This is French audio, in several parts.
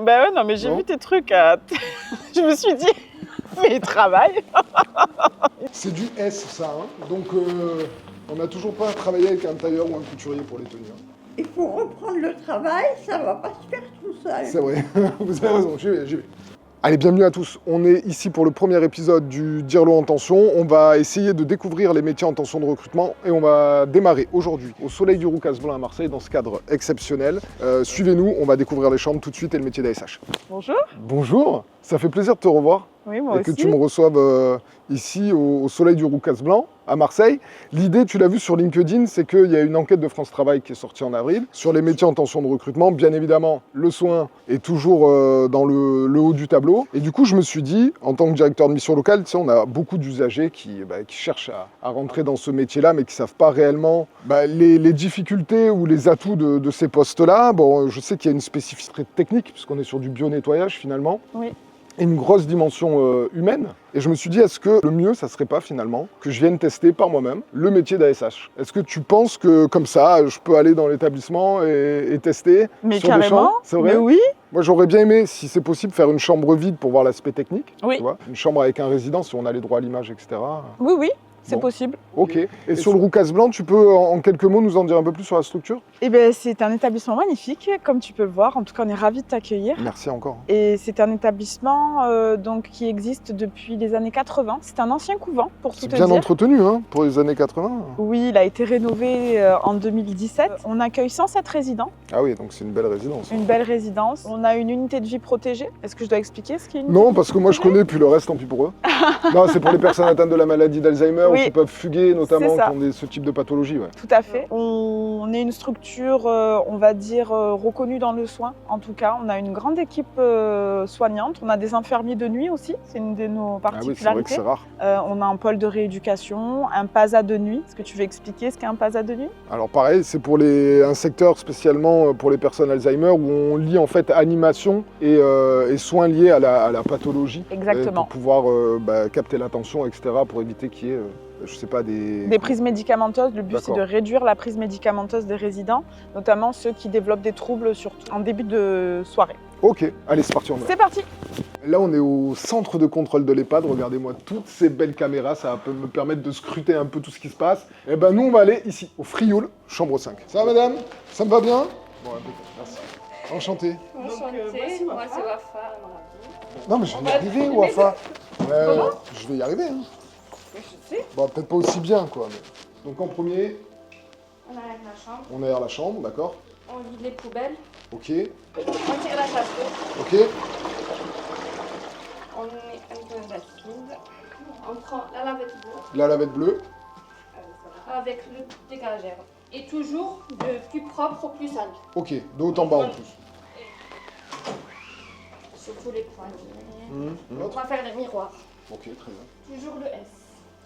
Bah ouais, non, mais j'ai vu tes trucs. Je me suis dit, mais il travaille. C'est du S, ça. Hein. Donc, on n'a toujours pas travaillé avec un tailleur ou un couturier pour les tenues. Il faut reprendre le travail, ça va pas se faire tout seul. C'est vrai, vous avez raison, j'y vais. Allez, bienvenue à tous. On est ici pour le premier épisode du Dirlo en tension. On va essayer de découvrir les métiers en tension de recrutement et on va démarrer aujourd'hui au soleil du Roucas Blanc à Marseille dans ce cadre exceptionnel. Suivez-nous, on va découvrir les chambres tout de suite et le métier d'ASH. Bonjour. Bonjour, ça fait plaisir de te revoir. Oui, moi et que aussi. tu me reçoives ici au soleil du Roucas Blanc à Marseille. L'idée, tu l'as vu sur LinkedIn, c'est qu'il y a une enquête de France Travail qui est sortie en avril sur les métiers en tension de recrutement. Bien évidemment, le soin est toujours dans le haut du tableau. Et du coup, je me suis dit, en tant que directeur de mission locale, tu sais, on a beaucoup d'usagers qui cherchent à rentrer dans ce métier-là, mais qui ne savent pas réellement les difficultés ou les atouts de ces postes-là. Bon, je sais qu'il y a une spécificité technique, puisqu'on est sur du bio-nettoyage finalement. Oui. Et une grosse dimension humaine. Et je me suis dit, est-ce que le mieux, ça serait pas finalement que je vienne tester par moi-même le métier d'ASH? Est-ce que tu penses que comme ça, je peux aller dans l'établissement et tester Mais sur des carrément, chambres? C'est vrai? mais oui. Moi, j'aurais bien aimé, si c'est possible, faire une chambre vide pour voir l'aspect technique. Oui. Tu vois, une chambre avec un résident, si on a les droits à l'image, etc. Oui, oui, c'est Bon. possible. Ok. Et sur le Roucas Blanc, tu peux en quelques mots nous en dire un peu plus sur la structure? Eh bien, c'est un établissement magnifique, comme tu peux le voir. En tout cas, on est ravis de t'accueillir. Merci encore. Et c'est un établissement donc, qui existe depuis les années 80. C'est un ancien couvent, pour tout C'est te bien dire. entretenu, hein, pour les années 80. Oui, il a été rénové en 2017. On accueille 107 résidents, Ah oui, donc c'est une belle résidence. une belle résidence. On a une unité de vie protégée. Est-ce que je dois expliquer ce qu'est une unité Non, de parce vie que moi je protégée connais, puis le reste, tant pis pour eux. Non, c'est pour les personnes atteintes de la maladie d'Alzheimer Oui. ou qui peuvent fuguer, notamment, C'est ça. qui ont ce type de pathologie. Ouais. Tout à fait. On est une structure, on va dire, reconnue dans le soin. En tout cas, on a une grande équipe soignante. On a des infirmiers de nuit aussi. C'est une de nos Ah oui, c'est vrai que particularités. c'est rare. On a un pôle de rééducation, un PASA de nuit. Est-ce que tu veux expliquer ce qu'est un PASA de nuit? Alors pareil, c'est pour un secteur spécialement pour les personnes Alzheimer où on lie en fait animation et soins liés à la pathologie. Exactement. Pour pouvoir capter l'attention, etc. pour éviter qu'il y ait, je sais pas, Des prises médicamenteuses. Le but, c'est D'accord. de réduire la prise médicamenteuse des résidents, notamment ceux qui développent des troubles surtout en début de soirée. Ok, allez, c'est parti, on y va. C'est parti. Là, on est au centre de contrôle de l'EHPAD. Regardez-moi toutes ces belles caméras. Ça peut me permettre de scruter un peu tout ce qui se passe. Et ben, nous, on va aller ici, au Frioul, chambre 5. Ça va, madame? Ça me va bien? Bon, impeccable, merci. Enchanté. Enchantée, moi c'est Wafa, Amrabi. Non, mais je vais y arriver, Wafa. Je vais y arriver. Hein. Je sais. Bon, peut-être pas aussi bien, quoi. Mais... Donc, en premier, On aère la chambre, on aère la chambre, d'accord? on vide les poubelles, Ok, on tire la chasse d'eau, ok. on met un peu d'acide, on prend la lavette bleue La lavette bleue. avec le dégageur. Et toujours de plus propre au plus sale, Ok, de haut en bas en plus. surtout les poignées. On L'autre. va faire les miroirs. Ok, très bien. Toujours le S.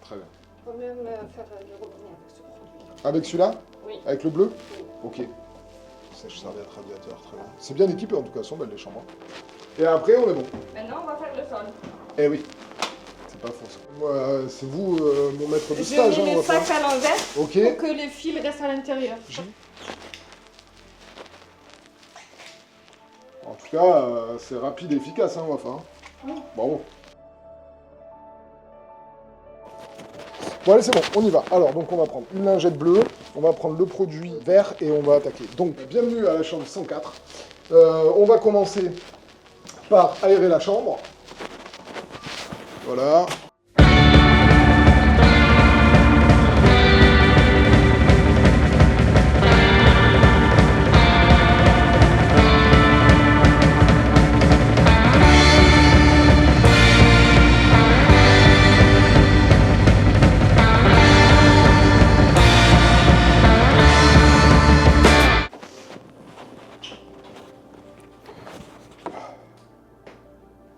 Très bien. On peut même faire le robinet avec ce produit. Avec celui-là? Oui. Avec le bleu? Oui. Ok. Sèche-serviette, radiateur, très bien. C'est bien équipé en tout cas, elles sont belles les chambres. Et après, on est bon. Maintenant, on va faire le sol. Eh oui. C'est pas faux ça. Moi, c'est vous mon maître de Je stage, mets on le va sac faire. à l'envers Ok. pour que le fil reste à l'intérieur. En tout cas, c'est rapide et efficace, hein, Wafa. Oui. Bravo. Bon, allez, c'est bon, on y va. Alors, donc, on va prendre une lingette bleue, on va prendre le produit vert et on va attaquer. Donc, bienvenue à la chambre 104. On va commencer par aérer la chambre. Voilà.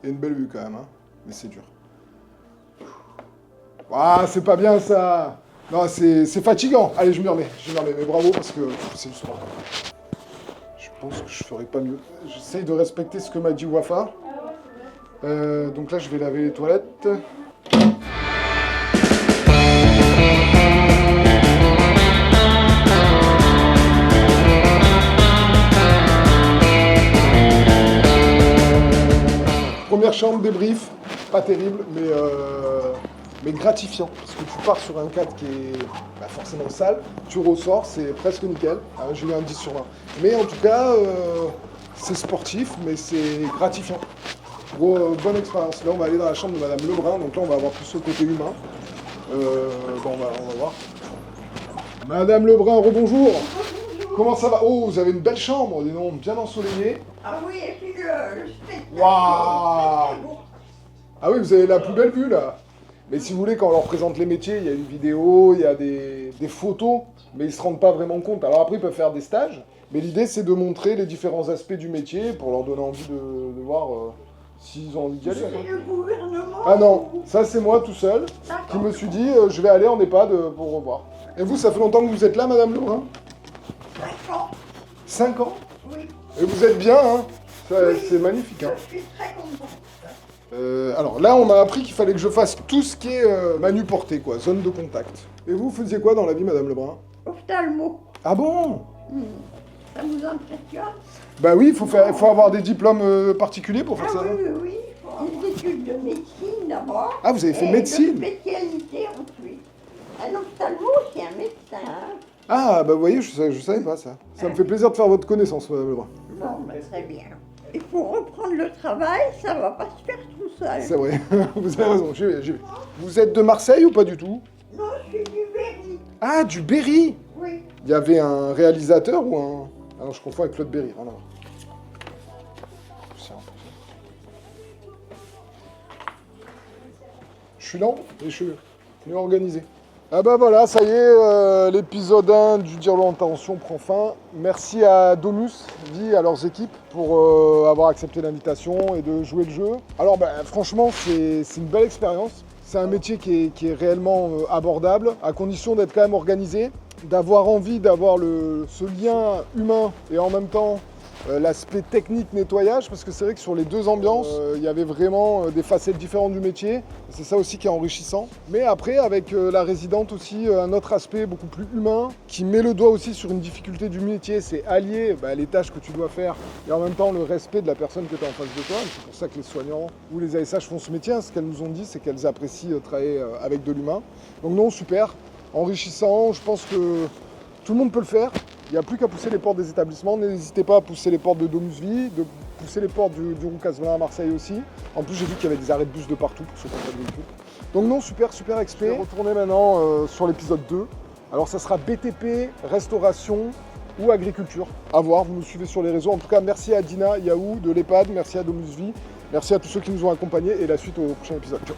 Il y a une belle vue quand même, hein. Mais c'est dur. Ah, c'est pas bien ça. Non, c'est fatigant. Allez, je m'y remets, mais bravo parce que c'est du sport. Je pense que je ferais pas mieux. J'essaye de respecter ce que m'a dit Wafa. Donc là, je vais laver les toilettes. Première chambre, débrief, pas terrible, mais gratifiant. Parce que tu pars sur un cadre qui est forcément sale, tu ressors, c'est presque nickel. J'ai eu un 10 sur 20. Mais en tout cas, c'est sportif, mais c'est gratifiant. Bonne expérience. Là, on va aller dans la chambre de Madame Lebrun, donc là, on va avoir plus le côté humain. On va voir. Madame Lebrun, rebonjour. Comment ça va? Oh, vous avez une belle chambre, dis donc, bien ensoleillée. Ah oui, et puis le spectacle. Waouh. c'est très beau. Ah oui, vous avez la plus belle vue, là. Mais si vous voulez, quand on leur présente les métiers, il y a une vidéo, il y a des photos, mais ils ne se rendent pas vraiment compte. Alors après, ils peuvent faire des stages, mais l'idée, c'est de montrer les différents aspects du métier pour leur donner envie de voir s'ils ont envie d'y aller. C'est le gouvernement. Ah non, ça c'est moi tout seul D'accord. qui me suis dit, je vais aller en EHPAD pour revoir. Et vous, ça fait longtemps que vous êtes là, Madame Lebrun? 5 ans. 5 ans? Oui, Et vous êtes bien, hein? Oui. C'est magnifique, hein? je suis très contente. Alors là, on m'a appris qu'il fallait que je fasse tout ce qui est manu porté, quoi, zone de contact. Et vous faisiez quoi dans la vie, Madame Lebrun? Ophtalmo. Ah bon? Ça vous impressionne? Bah oui, il faut avoir des diplômes particuliers pour faire Ah ça. oui, non? oui, oui. Des études de médecine d'abord. Ah, vous avez fait et médecine? de spécialité ensuite. Un ophtalmo, c'est un médecin. Ah, bah vous voyez, je savais pas ça. Ça me fait plaisir de faire votre connaissance, Madame Lebrun. Bon, bah, très bien. Il faut reprendre le travail, ça va pas se faire tout seul. C'est vrai, vous avez raison, j'y vais. Vous êtes de Marseille ou pas du tout? Non, je suis du Berry. Ah, du Berry! Oui. Il y avait un réalisateur ou un... Ah non, je confonds avec Claude Berry. Ah non. Je suis lent et je suis mieux organisé. Ah bah voilà, ça y est, l'épisode 1 du Dire-le en tension prend fin. Merci à Domus, Vie, à leurs équipes pour avoir accepté l'invitation et de jouer le jeu. Alors bah, franchement, c'est une belle expérience. C'est un métier qui est réellement abordable, à condition d'être quand même organisé, d'avoir envie d'avoir ce lien humain et en même temps l'aspect technique nettoyage, parce que c'est vrai que sur les deux ambiances, il y avait vraiment des facettes différentes du métier. C'est ça aussi qui est enrichissant. Mais après, avec la résidente aussi, un autre aspect beaucoup plus humain, qui met le doigt aussi sur une difficulté du métier, c'est allier les tâches que tu dois faire et en même temps le respect de la personne que tu as en face de toi. C'est pour ça que les soignants ou les ASH font ce métier. Ce qu'elles nous ont dit, c'est qu'elles apprécient travailler avec de l'humain. Donc non, super, enrichissant. Je pense que tout le monde peut le faire. Il n'y a plus qu'à pousser les portes des établissements. N'hésitez pas à pousser les portes de Domus Vie, de pousser les portes du Roucas-Velin à Marseille aussi. En plus, j'ai vu qu'il y avait des arrêts de bus de partout pour ceux qui n'ont pas de véhicule. Donc non, super expert. Je vais retourner maintenant sur l'épisode 2. Alors ça sera BTP, restauration ou agriculture. À voir, vous me suivez sur les réseaux. En tout cas, merci à Dina, Yahoo de l'EHPAD, merci à Domus Vie, merci à tous ceux qui nous ont accompagnés et la suite au prochain épisode. Ciao.